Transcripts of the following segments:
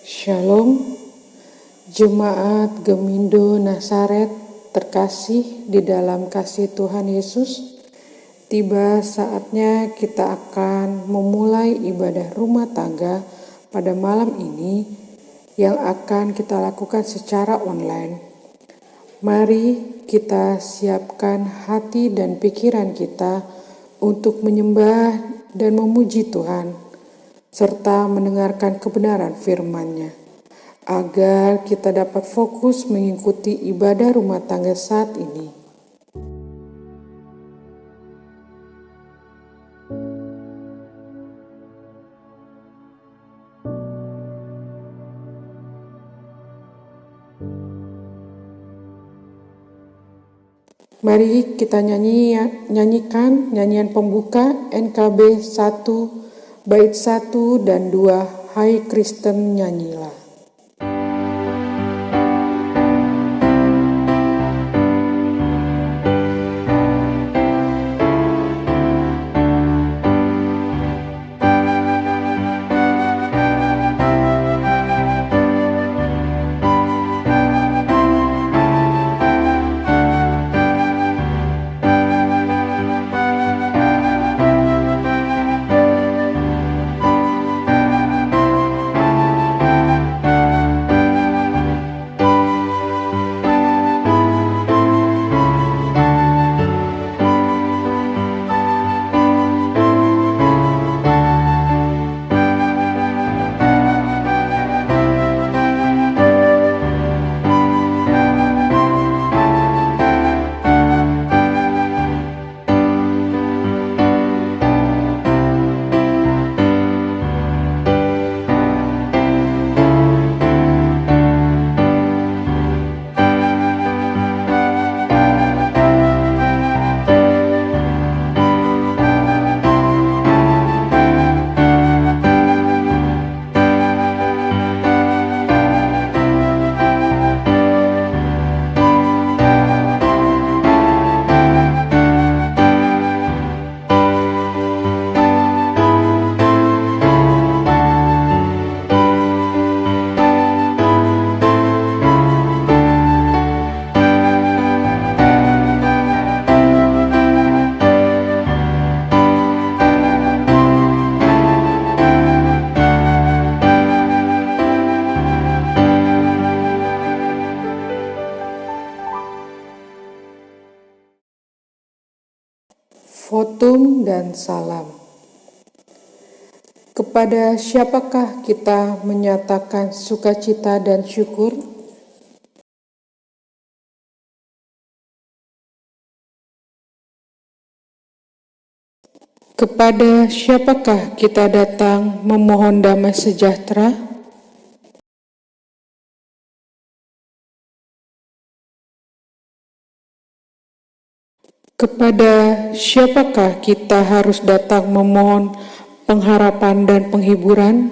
Shalom, Jemaat Gemindo Nazaret terkasih di dalam kasih Tuhan Yesus. Tiba saatnya kita akan memulai ibadah rumah tangga pada malam ini yang akan kita lakukan secara online. Mari kita siapkan hati dan pikiran kita untuk menyembah dan memuji Tuhan, serta mendengarkan kebenaran firman-Nya, agar kita dapat fokus mengikuti ibadah rumah tangga saat ini. Mari kita nyanyikan nyanyian pembuka NKB 1 bait 1 dan 2, Hai Kristen nyanyilah. Votum dan salam. Kepada siapakah kita menyatakan sukacita dan syukur? Kepada siapakah kita datang memohon damai sejahtera? Kepada siapakah kita harus datang memohon pengharapan dan penghiburan?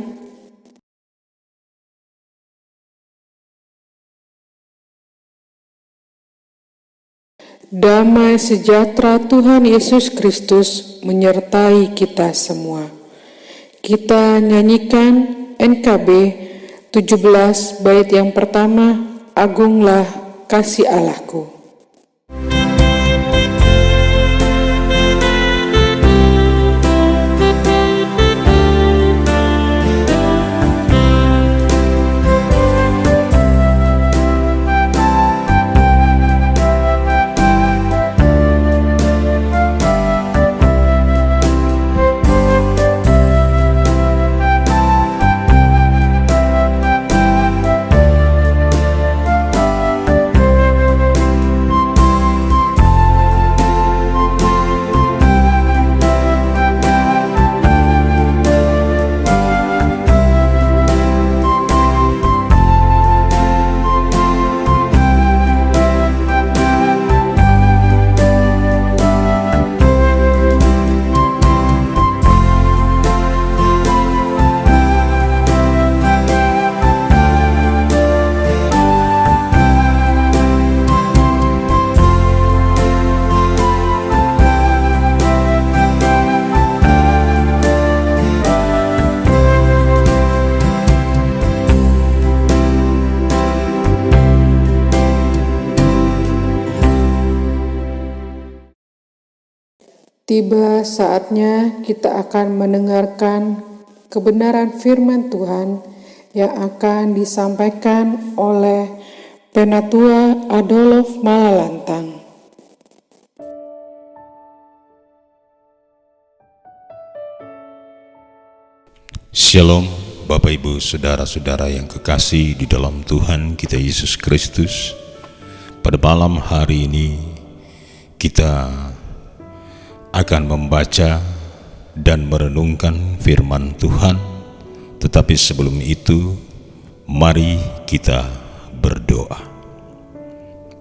Damai sejahtera Tuhan Yesus Kristus menyertai kita semua. Kita nyanyikan NKB 17 bait yang pertama, Agunglah Kasih Allahku. tiba saatnya kita akan mendengarkan kebenaran firman Tuhan yang akan disampaikan oleh Penatua Adolf Malalantang. Shalom Bapak Ibu Saudara-saudara yang kekasih di dalam Tuhan kita Yesus Kristus. Pada malam hari ini kita akan membaca dan merenungkan firman Tuhan. Tetapi sebelum itu, mari kita berdoa.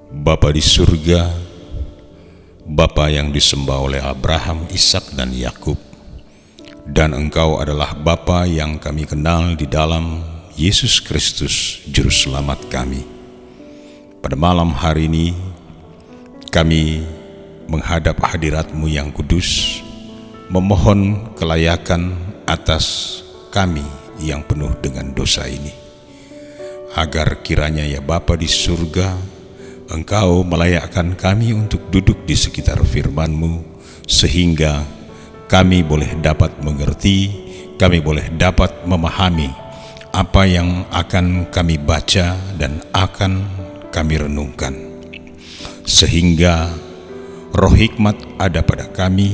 Bapa di surga, Bapa yang disembah oleh Abraham, Ishak dan Yakub, dan Engkau adalah Bapa yang kami kenal di dalam Yesus Kristus, Juru Selamat kami. Pada malam hari ini, kami menghadap hadirat-Mu yang kudus, memohon kelayakan atas kami yang penuh dengan dosa ini. Agar kiranya ya Bapa di surga, Engkau melayakkan kami untuk duduk di sekitar firman-Mu, sehingga kami boleh dapat mengerti, kami boleh dapat memahami apa yang akan kami baca dan akan kami renungkan. Sehingga roh hikmat ada pada kami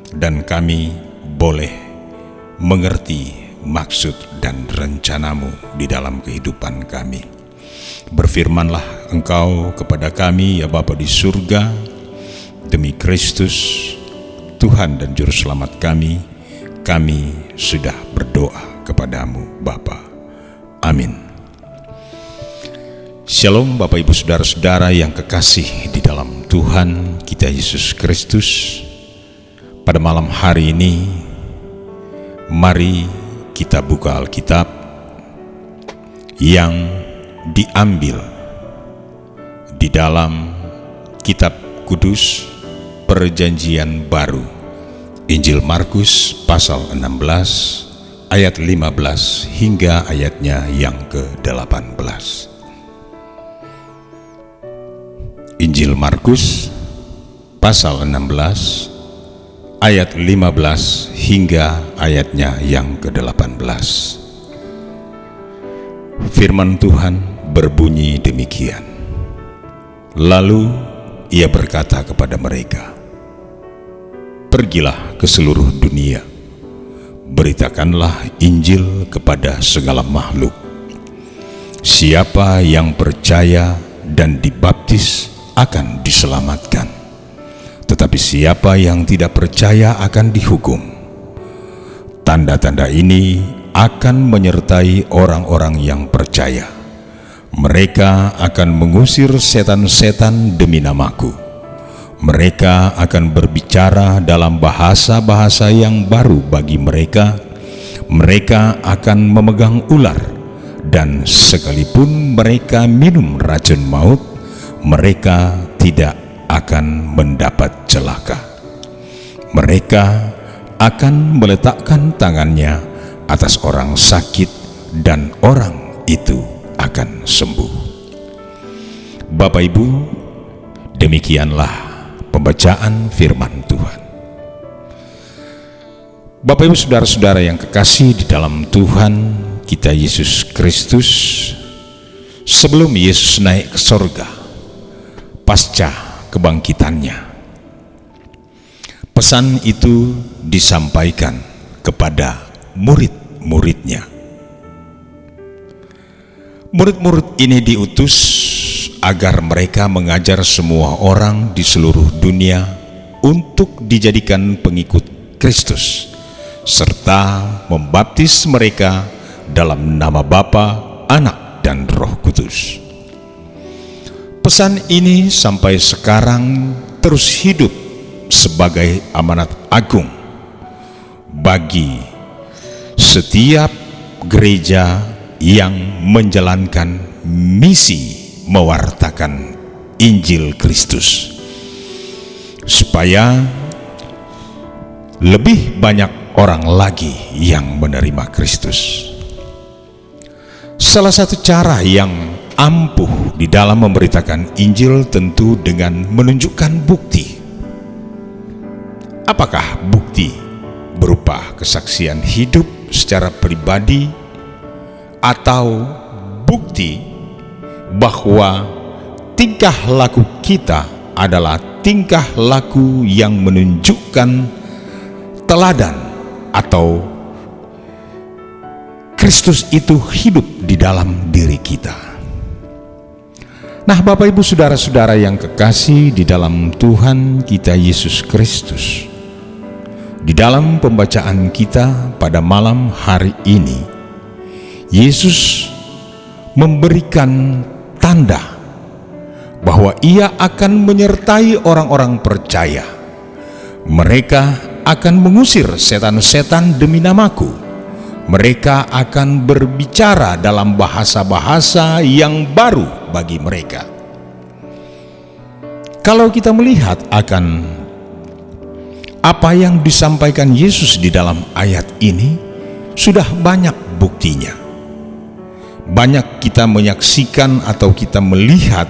dan kami boleh mengerti maksud dan rencana-Mu di dalam kehidupan kami. Berfirmanlah Engkau kepada kami ya Bapa di surga, demi Kristus Tuhan dan Juru Selamat kami sudah berdoa kepadamu Bapa. Amin. Shalom Bapak Ibu Saudara-saudara yang kekasih di dalam Tuhan kita Yesus Kristus. Pada malam hari ini, mari kita buka Alkitab yang diambil di dalam kitab kudus Perjanjian Baru, Injil Markus pasal 16 ayat 15 hingga ayatnya yang ke-18. Injil Markus pasal 16 ayat 15 hingga ayatnya yang ke-18. Firman Tuhan berbunyi demikian. Lalu ia berkata kepada mereka, "Pergilah ke seluruh dunia, beritakanlah Injil kepada segala makhluk. Siapa yang percaya dan dibaptis akan diselamatkan, tetapi siapa yang tidak percaya akan dihukum. Tanda-tanda ini akan menyertai orang-orang yang percaya. Mereka akan mengusir setan-setan demi namaku. Mereka akan berbicara dalam bahasa-bahasa yang baru bagi mereka. Mereka akan memegang ular, dan sekalipun mereka minum racun maut, mereka tidak akan mendapat celaka. Mereka akan meletakkan tangannya atas orang sakit dan orang itu akan sembuh." Bapak Ibu, demikianlah pembacaan firman Tuhan. Bapak Ibu Saudara-saudara yang kekasih di dalam Tuhan kita Yesus Kristus, sebelum Yesus naik ke sorga pasca kebangkitannya, pesan itu disampaikan kepada murid-muridnya. Murid-murid ini diutus agar mereka mengajar semua orang di seluruh dunia untuk dijadikan pengikut Kristus, serta membaptis mereka dalam nama Bapa, Anak, dan Roh Kudus. Pesan ini sampai sekarang terus hidup sebagai amanat agung bagi setiap gereja yang menjalankan misi mewartakan Injil Kristus, supaya lebih banyak orang lagi yang menerima Kristus. Salah satu cara yang ampuh di dalam memberitakan Injil tentu dengan menunjukkan bukti. Apakah bukti berupa kesaksian hidup secara pribadi atau bukti bahwa tingkah laku kita adalah tingkah laku yang menunjukkan teladan atau Kristus itu hidup di dalam diri kita. Nah, Bapak Ibu saudara-saudara yang kekasih di dalam Tuhan kita Yesus Kristus, di dalam pembacaan kita pada malam hari ini, Yesus memberikan tanda bahwa Ia akan menyertai orang-orang percaya. Mereka akan mengusir setan-setan demi namaku. Mereka akan berbicara dalam bahasa-bahasa yang baru bagi mereka. Kalau kita melihat akan apa yang disampaikan Yesus di dalam ayat ini, sudah banyak buktinya. Banyak kita menyaksikan atau kita melihat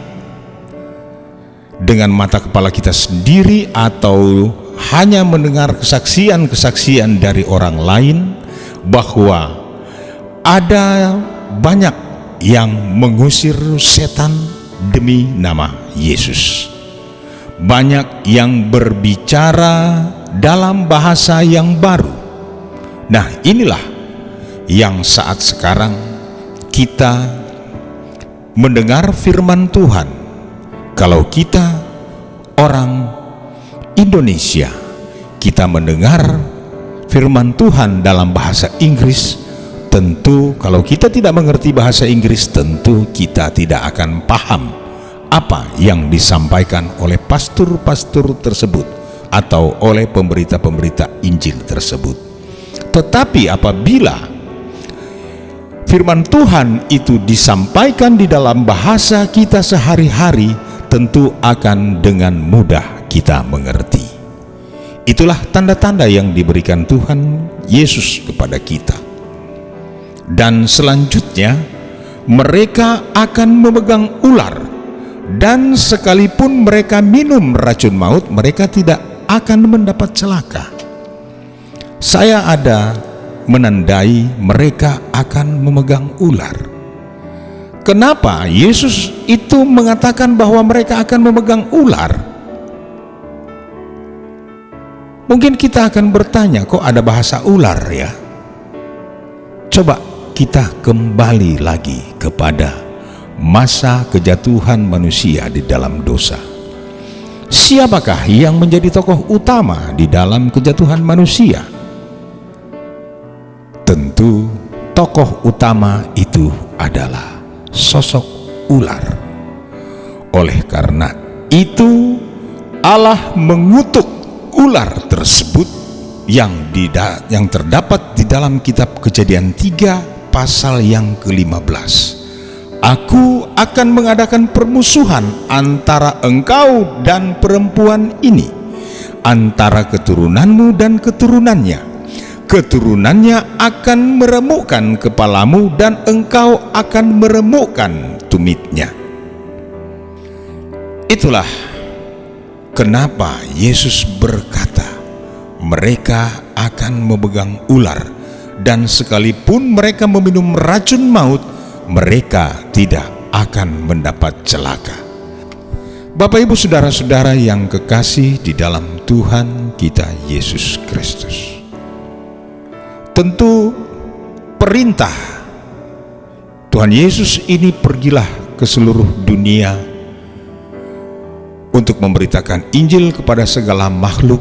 dengan mata kepala kita sendiri atau hanya mendengar kesaksian-kesaksian dari orang lain bahwa ada banyak yang mengusir setan demi nama Yesus. Banyak yang berbicara dalam bahasa yang baru. Nah, inilah yang saat sekarang kita mendengar firman Tuhan. Kalau kita orang Indonesia, kita mendengar firman Tuhan dalam bahasa Inggris, tentu kalau kita tidak mengerti bahasa Inggris, tentu kita tidak akan paham apa yang disampaikan oleh pastor-pastor tersebut atau oleh pemberita-pemberita Injil tersebut. Tetapi apabila firman Tuhan itu disampaikan di dalam bahasa kita sehari-hari, tentu akan dengan mudah kita mengerti. Itulah tanda-tanda yang diberikan Tuhan Yesus kepada kita. Dan selanjutnya, mereka akan memegang ular, dan sekalipun mereka minum racun maut, mereka tidak akan mendapat celaka. Saya ada menandai mereka akan memegang ular. Kenapa Yesus itu mengatakan bahwa mereka akan memegang ular? Mungkin kita akan bertanya, kok ada bahasa ular ya? Coba kita kembali lagi kepada masa kejatuhan manusia di dalam dosa. Siapakah yang menjadi tokoh utama di dalam kejatuhan manusia? Tentu tokoh utama itu adalah sosok ular. Oleh karena itu Allah mengutuk ular tersebut yang terdapat di dalam kitab Kejadian 3 pasal yang ke-15. Aku akan mengadakan permusuhan antara engkau dan perempuan ini, antara keturunanmu dan keturunannya. Keturunannya akan meremukkan kepalamu dan engkau akan meremukkan tumitnya. Itulah kenapa Yesus berkata, mereka akan memegang ular, dan sekalipun mereka meminum racun maut, mereka tidak akan mendapat celaka. Bapak Ibu saudara-saudara yang kekasih di dalam Tuhan kita Yesus Kristus, tentu perintah Tuhan Yesus ini, pergilah ke seluruh dunia untuk memberitakan Injil kepada segala makhluk.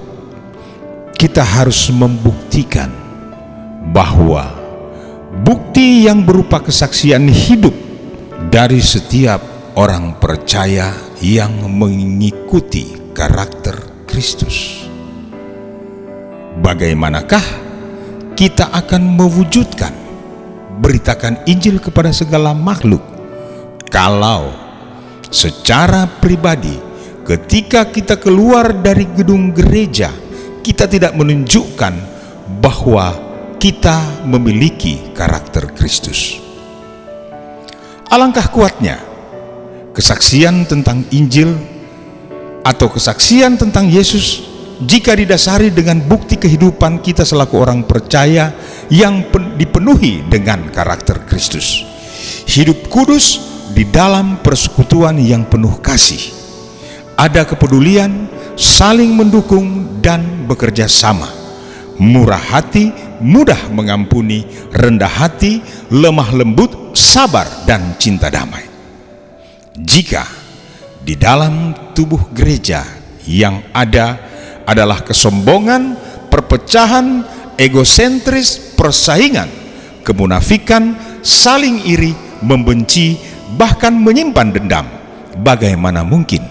Kita harus membuktikan bahwa bukti yang berupa kesaksian hidup dari setiap orang percaya yang mengikuti karakter Kristus. Bagaimanakah kita akan mewujudkan beritakan Injil kepada segala makhluk kalau secara pribadi ketika kita keluar dari gedung gereja, kita tidak menunjukkan bahwa kita memiliki karakter Kristus? Alangkah kuatnya kesaksian tentang Injil atau kesaksian tentang Yesus jika didasari dengan bukti kehidupan kita selaku orang percaya yang dipenuhi dengan karakter Kristus. Hidup kudus di dalam persekutuan yang penuh kasih. Ada kepedulian, saling mendukung dan bekerja sama. Murah hati, mudah mengampuni, rendah hati, lemah lembut, sabar dan cinta damai. Jika di dalam tubuh gereja yang ada adalah kesombongan, perpecahan, egosentris, persaingan, kemunafikan, saling iri, membenci, bahkan menyimpan dendam, bagaimana mungkin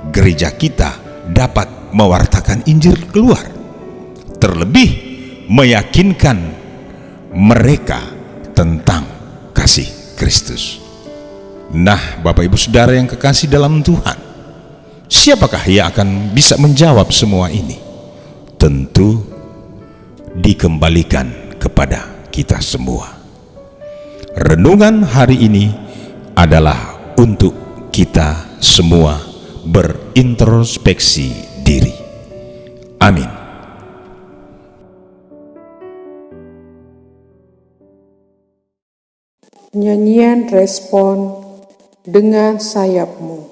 gereja kita dapat mewartakan Injil keluar, terlebih meyakinkan mereka tentang kasih Kristus? Nah, Bapak Ibu Saudara yang kekasih dalam Tuhan, siapakah yang akan bisa menjawab semua ini? Tentu dikembalikan kepada kita semua. Renungan hari ini adalah untuk kita semua berintrospeksi diri. Amin. Nyanyian respon dengan sayapmu.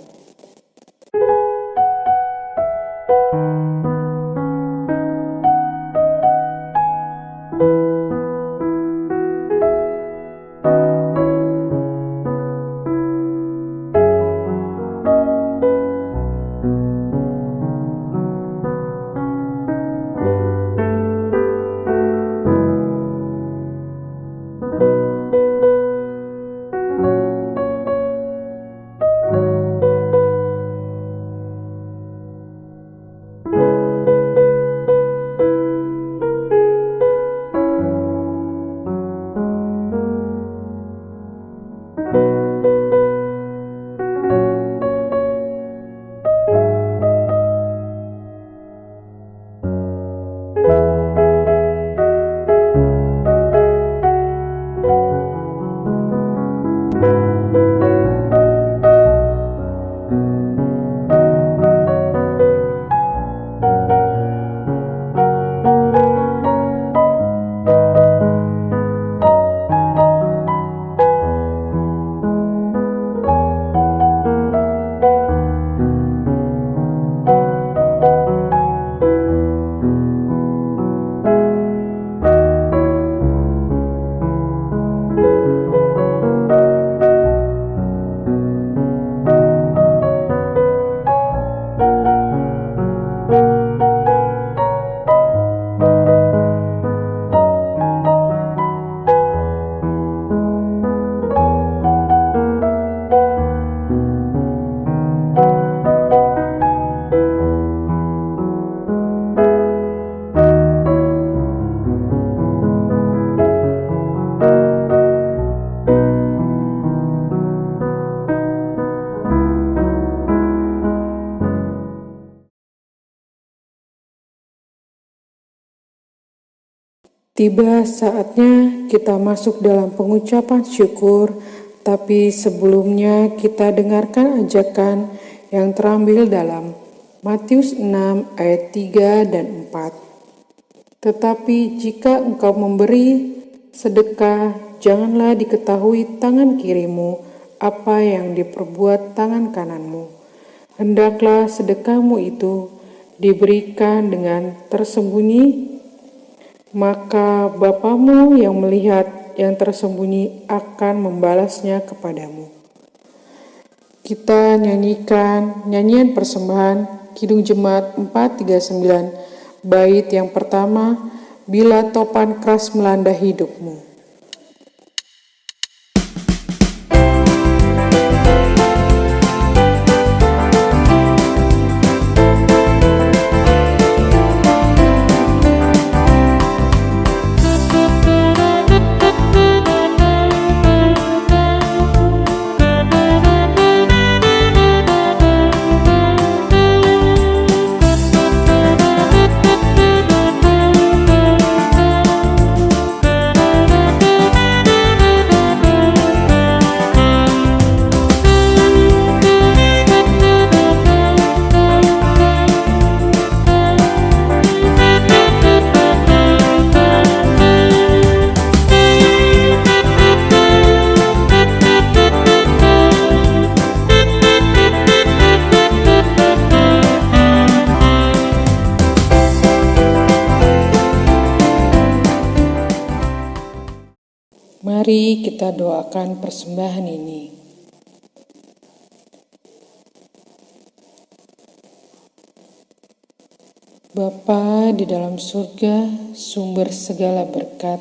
Tiba saatnya kita masuk dalam pengucapan syukur, tapi sebelumnya kita dengarkan ajakan yang terambil dalam Matius 6 ayat 3 dan 4. Tetapi jika engkau memberi sedekah, janganlah diketahui tangan kirimu apa yang diperbuat tangan kananmu. Hendaklah sedekahmu itu diberikan dengan tersembunyi, maka Bapamu yang melihat yang tersembunyi akan membalasnya kepadamu. Kita nyanyikan nyanyian persembahan Kidung Jemaat 439, bait yang pertama, Bila Topan Keras Melanda Hidupmu. Mari kita doakan persembahan ini. Bapa di dalam surga, sumber segala berkat,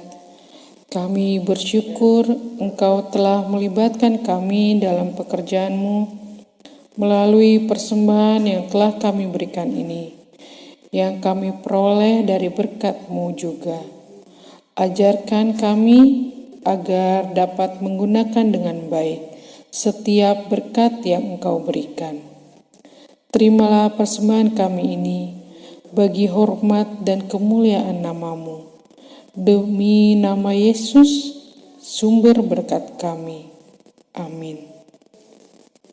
kami bersyukur Engkau telah melibatkan kami dalam pekerjaan-Mu melalui persembahan yang telah kami berikan ini, yang kami peroleh dari berkat-Mu juga. Ajarkan kami agar dapat menggunakan dengan baik setiap berkat yang Engkau berikan. Terimalah persembahan kami ini bagi hormat dan kemuliaan nama-Mu. Demi nama Yesus, sumber berkat kami. Amin.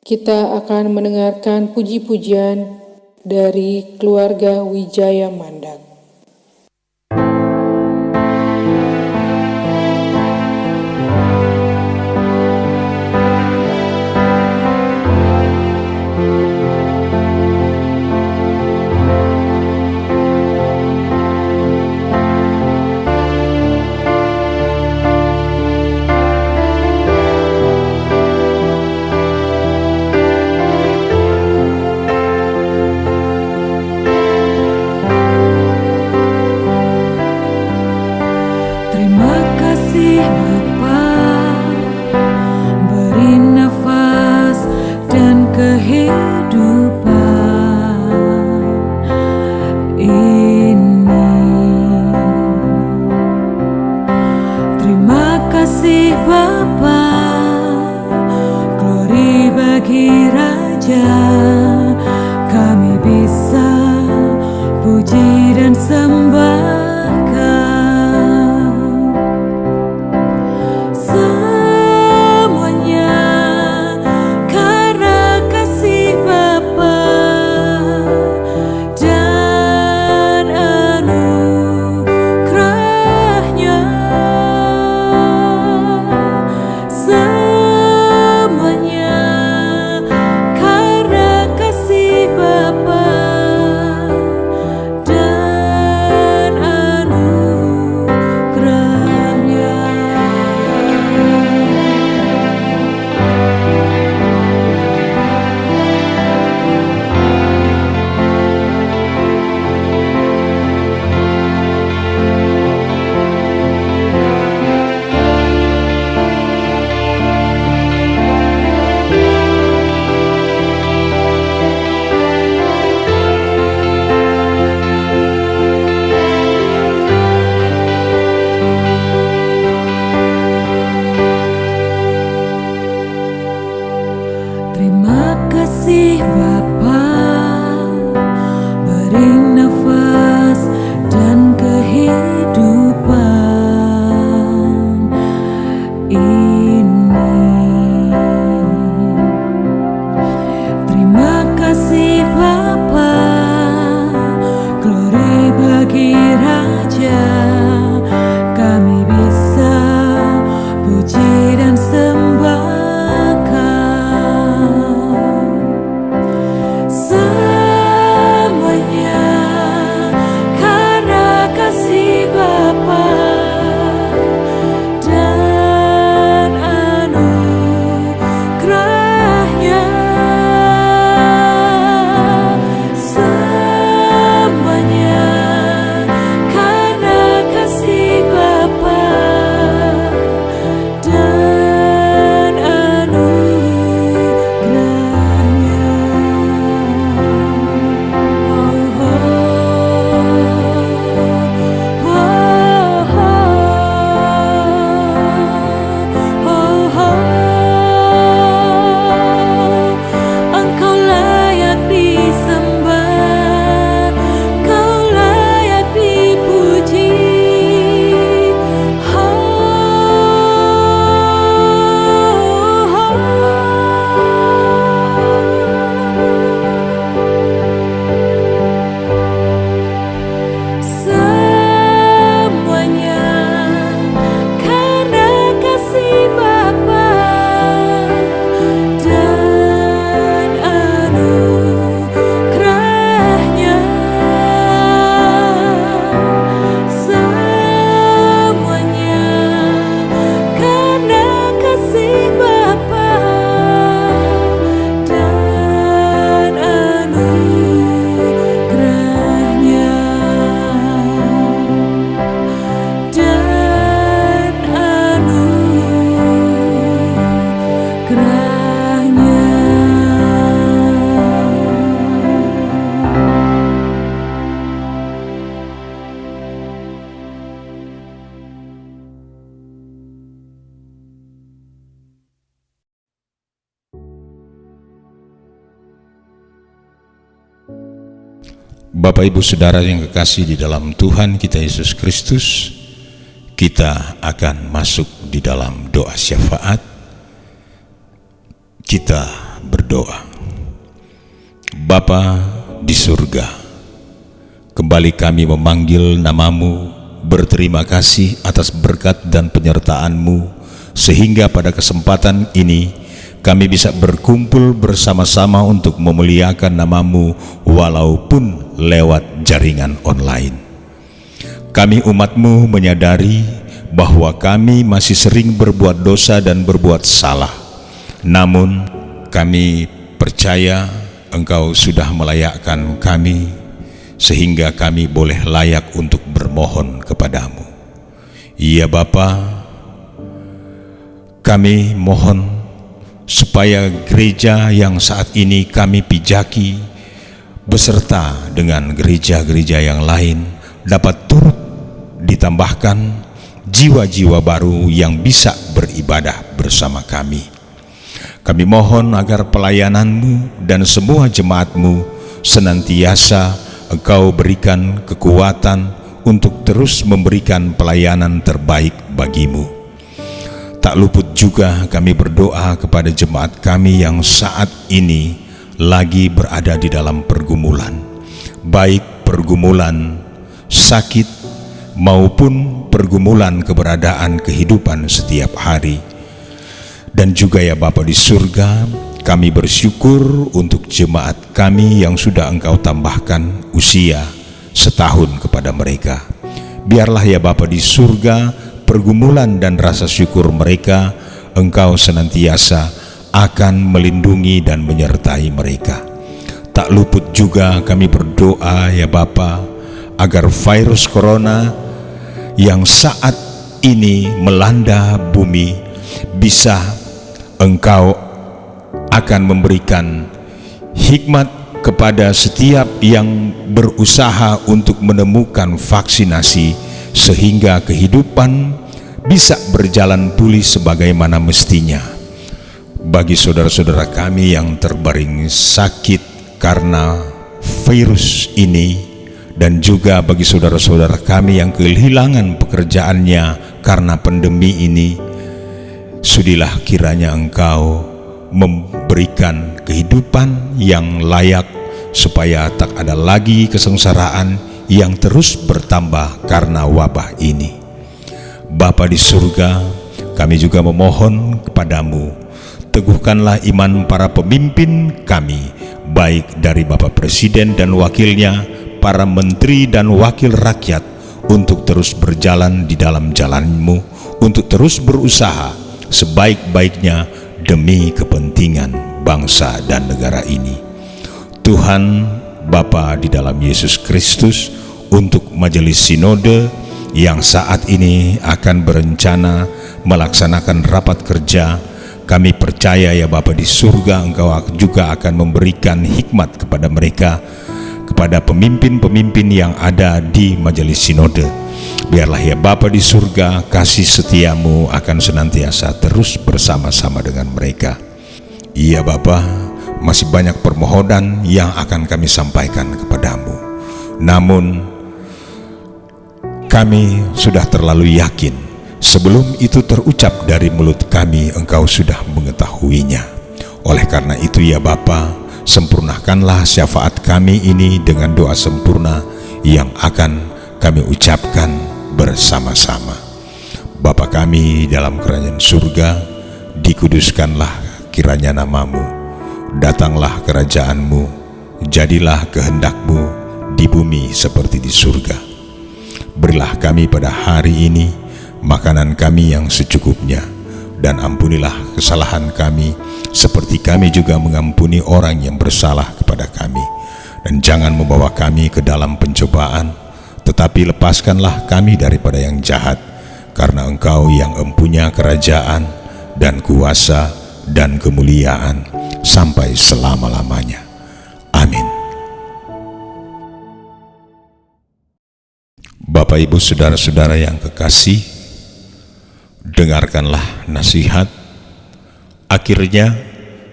Kita akan mendengarkan puji-pujian dari keluarga Wijaya Mandak. Bapak Ibu Saudara yang kekasih di dalam Tuhan kita Yesus Kristus, kita akan masuk di dalam doa syafaat. Kita berdoa. Bapa di surga, kembali kami memanggil namamu, berterima kasih atas berkat dan penyertaan-Mu, sehingga pada kesempatan ini kami bisa berkumpul bersama-sama untuk memuliakan namamu walaupun lewat jaringan online. Kami umat-Mu menyadari bahwa kami masih sering berbuat dosa dan berbuat salah. Namun kami percaya Engkau sudah melayakkan kami sehingga kami boleh layak untuk bermohon kepadamu. Ya Bapa, kami mohon supaya gereja yang saat ini kami pijaki beserta dengan gereja-gereja yang lain dapat turut ditambahkan jiwa-jiwa baru yang bisa beribadah bersama kami. Kami mohon agar pelayanan-Mu dan semua jemaat-Mu senantiasa Engkau berikan kekuatan untuk terus memberikan pelayanan terbaik bagi-Mu. Tak luput juga kami berdoa kepada jemaat kami yang saat ini lagi berada di dalam pergumulan, baik pergumulan sakit maupun pergumulan keberadaan kehidupan setiap hari. Dan juga ya Bapa di surga, kami bersyukur untuk jemaat kami yang sudah Engkau tambahkan usia setahun kepada mereka. Biarlah ya Bapa di surga, pergumulan dan rasa syukur mereka Engkau senantiasa akan melindungi dan menyertai mereka. Tak luput juga kami berdoa ya Bapa, agar virus corona yang saat ini melanda bumi bisa Engkau akan memberikan hikmat kepada setiap yang berusaha untuk menemukan vaksinasi, sehingga kehidupan bisa berjalan pulih sebagaimana mestinya. Bagi saudara-saudara kami yang terbaring sakit karena virus ini, dan juga bagi saudara-saudara kami yang kehilangan pekerjaannya karena pandemi ini, sudilah kiranya Engkau memberikan kehidupan yang layak supaya tak ada lagi kesengsaraan yang terus bertambah karena wabah ini. Bapa di surga, kami juga memohon kepadamu, teguhkanlah iman para pemimpin kami, baik dari Bapak Presiden dan wakilnya, para menteri dan wakil rakyat, untuk terus berjalan di dalam jalan-Mu, untuk terus berusaha sebaik-baiknya demi kepentingan bangsa dan negara ini. Tuhan Bapa di dalam Yesus Kristus, untuk majelis sinode yang saat ini akan berencana melaksanakan rapat kerja, kami percaya ya Bapa di surga, Engkau juga akan memberikan hikmat kepada mereka, kepada pemimpin-pemimpin yang ada di majelis sinode. Biarlah ya Bapa di surga, kasih setiamu akan senantiasa terus bersama-sama dengan mereka. Iya Bapa, masih banyak permohonan yang akan kami sampaikan kepadamu. Namun kami sudah terlalu yakin, sebelum itu terucap dari mulut kami, Engkau sudah mengetahuinya. Oleh karena itu ya Bapa, sempurnakanlah syafaat kami ini dengan doa sempurna yang akan kami ucapkan bersama-sama. Bapa kami dalam kerajaan surga, dikuduskanlah kiranya namamu, datanglah kerajaan-Mu, jadilah kehendak-Mu di bumi seperti di surga. Berilah kami pada hari ini makanan kami yang secukupnya, dan ampunilah kesalahan kami seperti kami juga mengampuni orang yang bersalah kepada kami. Dan jangan membawa kami ke dalam pencobaan, tetapi lepaskanlah kami daripada yang jahat, karena Engkau yang empunya kerajaan dan kuasa dan kemuliaan sampai selama-lamanya. Amin. Bapak Ibu saudara-saudara yang kekasih, dengarkanlah nasihat. Akhirnya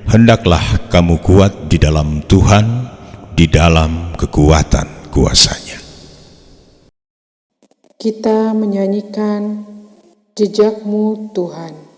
hendaklah kamu kuat di dalam Tuhan, di dalam kekuatan kuasanya. Kita menyanyikan Jejak-Mu Tuhan.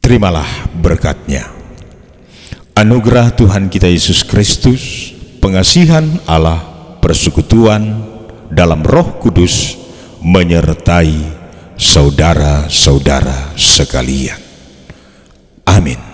Terimalah berkat-Nya. Anugerah Tuhan kita Yesus Kristus, pengasihan Allah, persekutuan dalam Roh Kudus menyertai saudara-saudara sekalian. Amin.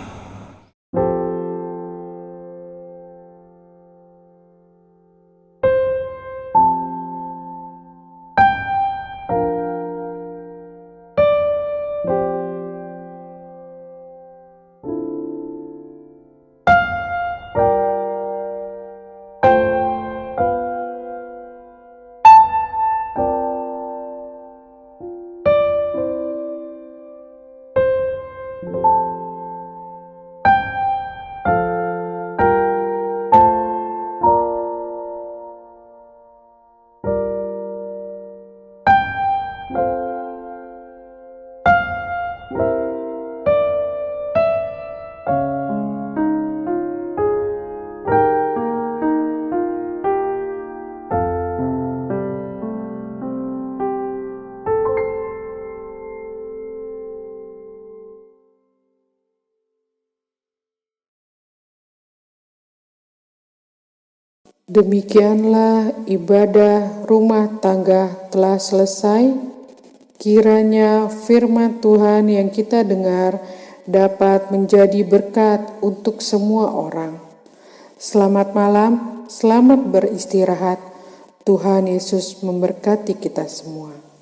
Demikianlah ibadah rumah tangga telah selesai. Kiranya firman Tuhan yang kita dengar dapat menjadi berkat untuk semua orang. Selamat malam, selamat beristirahat. Tuhan Yesus memberkati kita semua.